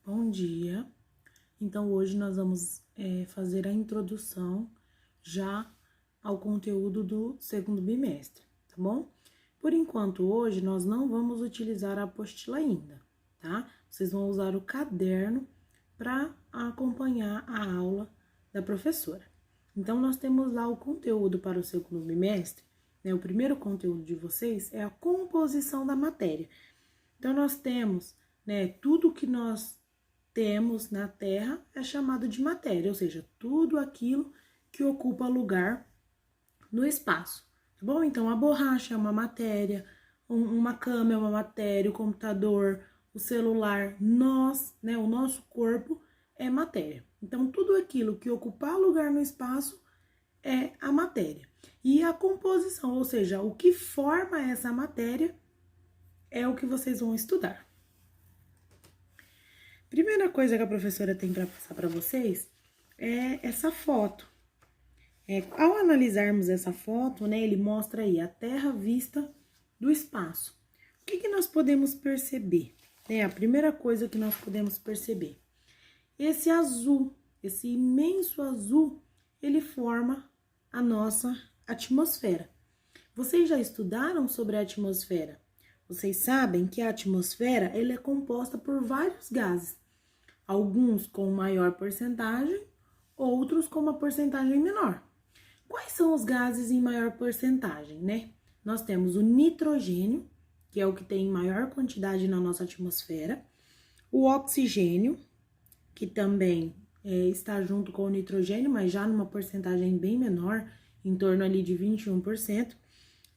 Bom dia. Então, hoje nós vamos fazer a introdução já ao conteúdo do segundo bimestre, tá bom? Por enquanto, hoje nós não vamos utilizar a apostila ainda, tá? Vocês vão usar o caderno para acompanhar a aula da professora. Então, nós temos lá o conteúdo para o segundo bimestre, né? O primeiro conteúdo de vocês é a composição da matéria. Então, nós temos, né, tudo que nós temos na Terra é chamado de matéria, ou seja, tudo aquilo que ocupa lugar no espaço, tá bom? Então, a borracha é uma matéria, uma cama é uma matéria, o computador, o celular, nós, né, o nosso corpo é matéria. Então, tudo aquilo que ocupar lugar no espaço é a matéria. E a composição, ou seja, o que forma essa matéria é o que vocês vão estudar. Primeira coisa que a professora tem para passar para vocês é essa foto. Ao analisarmos essa foto, né, ele mostra aí a Terra vista do espaço. O que nós podemos perceber? A primeira coisa que nós podemos perceber, esse azul, esse imenso azul, ele forma a nossa atmosfera. Vocês já estudaram sobre a atmosfera? Vocês sabem que a atmosfera ela é composta por vários gases, alguns com maior porcentagem, outros com uma porcentagem menor. Quais são os gases em maior porcentagem, né? Nós temos o nitrogênio, que é o que tem maior quantidade na nossa atmosfera, o oxigênio, que também está junto com o nitrogênio, mas já numa porcentagem bem menor, em torno ali de 21%.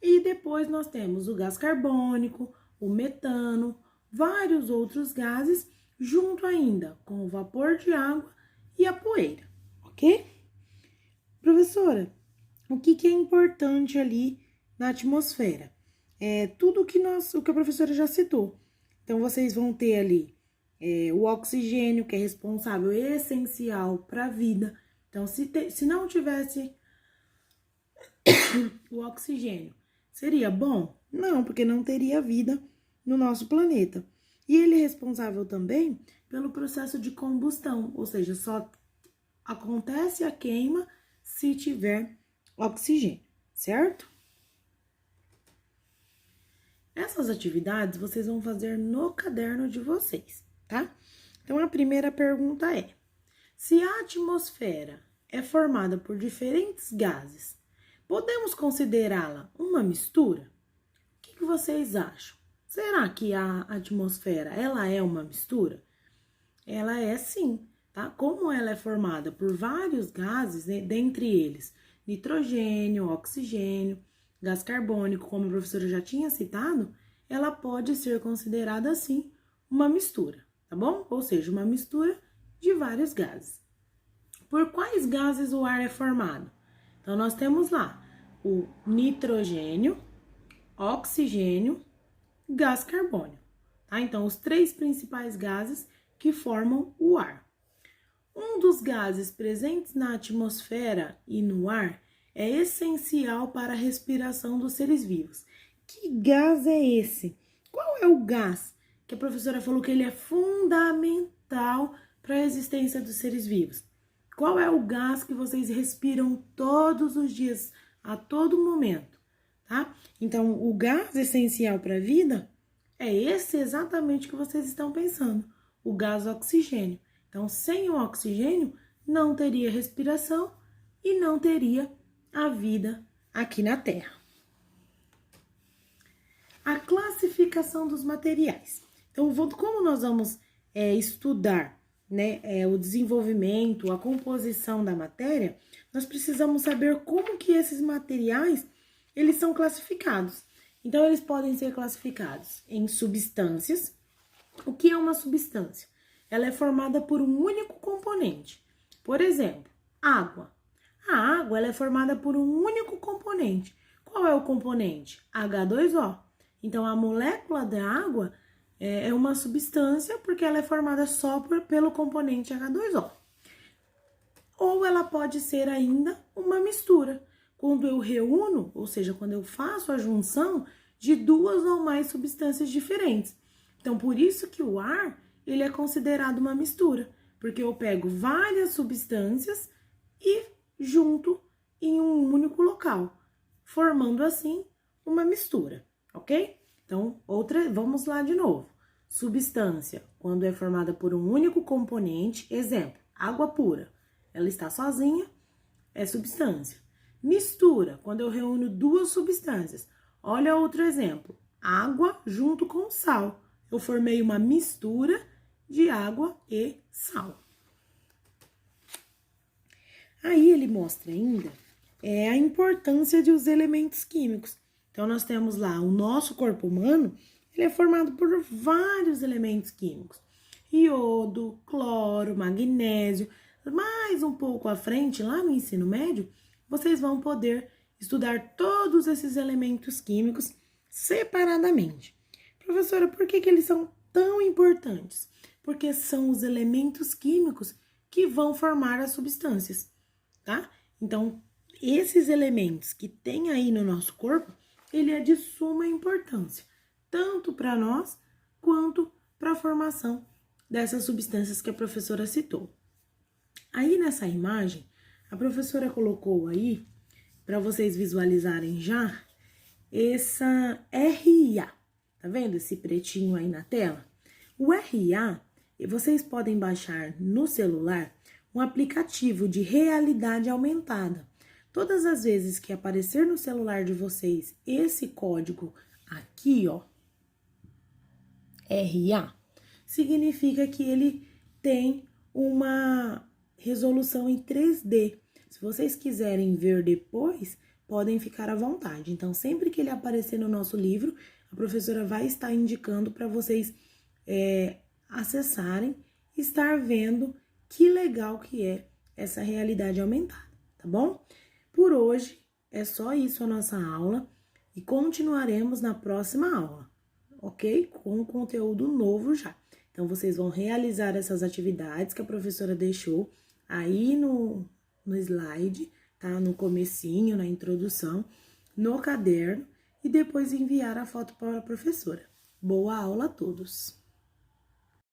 E depois nós temos o gás carbônico, o metano, vários outros gases, junto ainda com o vapor de água e a poeira, ok? Professora, o que é importante ali na atmosfera? Tudo o que a professora já citou. Então, vocês vão ter ali o oxigênio, que é responsável, essencial para a vida. Então, se não tivesse o oxigênio, seria bom? Não, porque não teria vida no nosso planeta. E ele é responsável também pelo processo de combustão, ou seja, só acontece a queima se tiver oxigênio, certo? Essas atividades vocês vão fazer no caderno de vocês, tá? Então, a primeira pergunta é: se a atmosfera é formada por diferentes gases, podemos considerá-la uma mistura? O que vocês acham? Será que a atmosfera, ela é uma mistura? Ela é sim, tá? Como ela é formada por vários gases, né, dentre eles nitrogênio, oxigênio, gás carbônico, como a professora já tinha citado, ela pode ser considerada, sim, uma mistura, tá bom? Ou seja, uma mistura de vários gases. Por quais gases o ar é formado? Então, nós temos lá o nitrogênio, oxigênio, gás carbônico, tá? Então, os três principais gases que formam o ar. Um dos gases presentes na atmosfera e no ar é essencial para a respiração dos seres vivos. Que gás é esse? Qual é o gás que a professora falou que ele é fundamental para a existência dos seres vivos? Qual é o gás que vocês respiram todos os dias, a todo momento, tá? Então, o gás essencial para a vida é esse exatamente que vocês estão pensando, o gás oxigênio. Então, sem o oxigênio, não teria respiração e não teria a vida aqui na Terra. A classificação dos materiais. Então, como nós vamos estudar, né, o desenvolvimento, a composição da matéria, nós precisamos saber como que esses materiais, eles são classificados. Então, eles podem ser classificados em substâncias. O que é uma substância? Ela é formada por um único componente. Por exemplo, água. A água ela é formada por um único componente. Qual é o componente? H2O. Então, a molécula da água é uma substância porque ela é formada só pelo componente H2O. Ou ela pode ser ainda uma mistura. Quando eu reúno, ou seja, quando eu faço a junção de duas ou mais substâncias diferentes. Então, por isso que o ar ele é considerado uma mistura, porque eu pego várias substâncias e junto em um único local, formando assim uma mistura, ok? Então, vamos lá de novo. Substância, quando é formada por um único componente, exemplo, água pura, ela está sozinha, é substância. Mistura, quando eu reúno duas substâncias. Olha outro exemplo, água junto com sal. Eu formei uma mistura de água e sal. Aí ele mostra ainda a importância dos elementos químicos. Então, nós temos lá o nosso corpo humano, ele é formado por vários elementos químicos. Iodo, cloro, magnésio. Mais um pouco à frente, lá no ensino médio, vocês vão poder estudar todos esses elementos químicos separadamente. Professora, por que eles são tão importantes? Porque são os elementos químicos que vão formar as substâncias, tá? Então, esses elementos que tem aí no nosso corpo, ele é de suma importância, tanto para nós quanto para a formação dessas substâncias que a professora citou. Aí nessa imagem, a professora colocou aí, para vocês visualizarem já, essa RIA. Tá vendo esse pretinho aí na tela? O RIA, vocês podem baixar no celular um aplicativo de realidade aumentada. Todas as vezes que aparecer no celular de vocês esse código aqui, ó, RA, significa que ele tem uma resolução em 3D. Se vocês quiserem ver depois, podem ficar à vontade. Então, sempre que ele aparecer no nosso livro, a professora vai estar indicando para vocês acessarem, estar vendo que legal que é essa realidade aumentada, tá bom? Por hoje, é só isso a nossa aula e continuaremos na próxima aula, ok? Com conteúdo novo já. Então, vocês vão realizar essas atividades que a professora deixou aí no slide, tá? No comecinho, na introdução, no caderno e depois enviar a foto para a professora. Boa aula a todos!